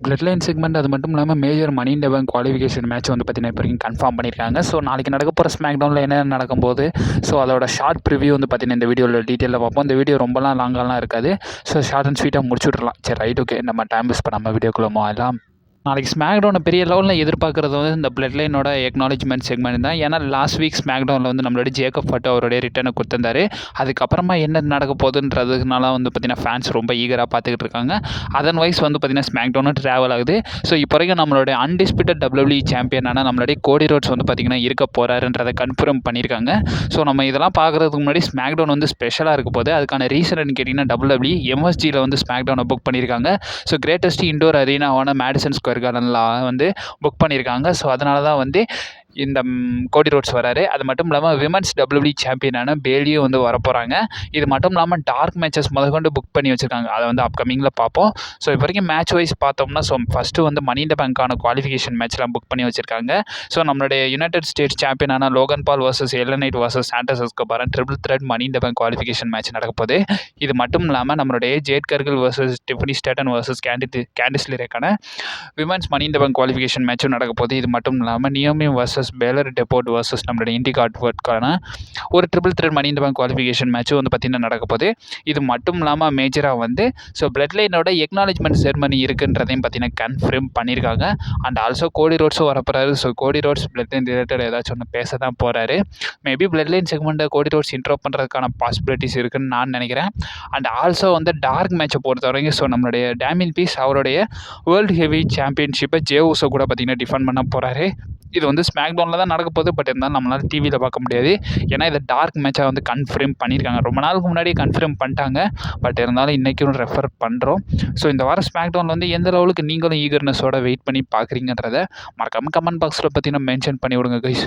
Blood line segment அது மட்டும் இல்லாமல் major money in the bank qualification match வந்து பார்த்தீங்கன்னா இப்போ வரைக்கும் கன்ஃபார்ம் பண்ணியிருக்காங்க. ஸோ நாளைக்கு நடக்க போகிற ஸ்மாக் டவுனில் என்ன நடக்கும்போது ஸோ அதோட ஷார்ட் ப்ரிவியூ வந்து பார்த்தீங்கன்னா இந்த வீடியோவில் டீட்டெயிலில் பார்ப்போம். இந்த வீடியோ ரொம்பலாம் லாங்காலாம் இருக்காது. ஸோ ஷார்ட் அண்ட் ஸ்வீட்டாக முடிச்சு விட்றலாம். சரி ரைட் ஓகே, நம்ம டைம் வேஸ்ட் பண்ணாமல் வீடியோக்குள்ளே போகலாம். நாளைக்கு ஸ்மாக் டவுனை பெரிய லெவலில் எதிர்பார்க்குறது வந்து இந்த பிளட் லைனோட எக்னாலஜ்மெண்ட் செக்மெண்ட் தான். ஏன்னா லாஸ்ட் வீக் ஸ்மாக் டவுனில் வந்து நம்மளோட ஜேக்கப் ஃபட்டோ அவருடைய ரிட்டர்னை கொடுத்துருந்தாரு. அதுக்கப்புறமா என்ன நடக்க போகுதுன்றதுனால வந்து பார்த்தீங்கன்னா ஃபேன்ஸ் ரொம்ப ஈகராக பார்த்துக்கிட்டு இருக்காங்க. அதர்வைஸ் வந்து பார்த்தீங்கன்னா ஸ்மாக் டவுனும் ட்ராவல் ஆகுது. ஸோ இப்போ வரைக்கும் நம்மளுடைய அன்டிஸ்பியூட்டட் WWE சாம்பியனான நம்மளுடைய கோடி ரோட்ஸ் வந்து பார்த்தீங்கன்னா இருக்க போகிறாருன்றதை கன்ஃபார்ம் பண்ணியிருக்காங்க. ஸோ நம்ம இதெல்லாம் பார்க்குறதுக்கு முன்னாடி ஸ்மாக் டவுன் வந்து ஸ்பெஷலாக இருக்க போகுது. அதுக்கான ரீசன் கேட்டிங்கன்னா WWE MSGயில் வந்து ஸ்மாக் டவுனை புக் பண்ணியிருக்காங்க. ஸோ கிரேட்டஸ்ட் இண்டோர் அரீனாவான மேடிசன் ஸ்கொயர் கார்டனில் வந்து புக் பண்ணியிருக்காங்க. ஸோ அதனால தான் வந்து இந்த கோடி ரோட்ஸ் வராரு. அது மட்டும் இல்லாமல் விமன்ஸ் WWE சாம்பியனான பேலியும் வந்து வரப்போகிறாங்க. இது மட்டும் இல்லாமல் டார்க் மேட்சஸ் முதற்கொண்டு புக் பண்ணி வச்சுருக்காங்க. அதை வந்து அப்கமிங்கில் பார்ப்போம். ஸோ இப்போ வரைக்கும் மேட்ச் வைஸ் பார்த்தோம்னா ஃபஸ்ட்டு வந்து மணி இன் த பேங்க்கான குவாலிஃபிகேஷன் மேட்ச்லாம் புக் பண்ணி வச்சுருக்காங்க. ஸோ நம்மளுடைய யுனைடெட் ஸ்டேட்ஸ் சாம்பியனான Logan Paul versus LA Knight versus Santos Escobar triple threat money in the bank qualification match நடக்க போகுது. இது மட்டும் இல்லாமல் நம்மளுடைய Jade Cargill versus Tiffany Stratton versus Candice லிரேக்கான women's money in the bank qualification மேட்சும் நடக்க போகுது. இது மட்டும் இல்லாமல் நியோமி வர்சஸ் பேலர் டெபோர்ட் வர்சஸ் நம்மளுடைய இண்டிகாட்வர்ட்கான ஒரு triple threat money in the bank qualification மேட்சும் வந்து பார்த்திங்கன்னா நடக்க போகுது. இது மட்டும் இல்லாமல் மேஜராக வந்து ஸோ பிளட் லைனோட எக்னாலஜ்மெண்ட் செரமனி இருக்குன்றதையும் பார்த்தீங்கன்னா கன்ஃபார்ம் பண்ணியிருக்காங்க. அண்ட் ஆல்சோ கோடி ரோட்ஸும் வரப்போறாரு. ஸோ கோடி ரோட்ஸ் பிளட் லைன் ரிலேட்டட் ஏதாச்சும் ஒன்று பேச தான் போகிறாரு. மேபி பிளட் லைன் செக்மெண்ட்டை கோடி ரோட்ஸ் இன்ட்ரோ பண்ணுறதுக்கான பாசிபிலிட்டிஸ் இருக்குன்னு நான் நினைக்கிறேன். அண்ட் ஆல்சோ வந்து டார்க் மேட்சை பொறுத்த வரைக்கும் ஸோ நம்மளுடைய டேமியன் பீஸ் அவருடைய வேர்ல்டு ஹெவி சாம்பியன்ஷிப்பை ஜே உசோ கூட பார்த்தீங்கன்னா டிஃபெண்ட் பண்ண போகிறாரு. இது வந்து ஸ்மாக் டவுனில் தான் நடக்க போகுது. பட் இருந்தாலும் நம்மளால் டிவியில் பார்க்க முடியாது. ஏன்னா இதை டார்க் மேட்சாக வந்து கன்ஃபார்ம் பண்ணியிருக்காங்க. ரொம்ப நாளுக்கு முன்னாடியே கன்ஃபார்ம் பண்ணிட்டாங்க. பட் இருந்தாலும் இன்றைக்கும் ரெஃபர் பண்ணுறோம். ஸோ இந்த வாரம் ஸ்மாக் டவுனில் வந்து எந்த லெவலுக்கு நீங்களும் ஈகர்னஸோட வெயிட் பண்ணி பார்க்குறீங்கன்றதை மறக்காமல் கமெண்ட் பாக்ஸில் பார்த்தீங்கன்னா மென்ஷன் பண்ணி விடுங்க கைஸ்.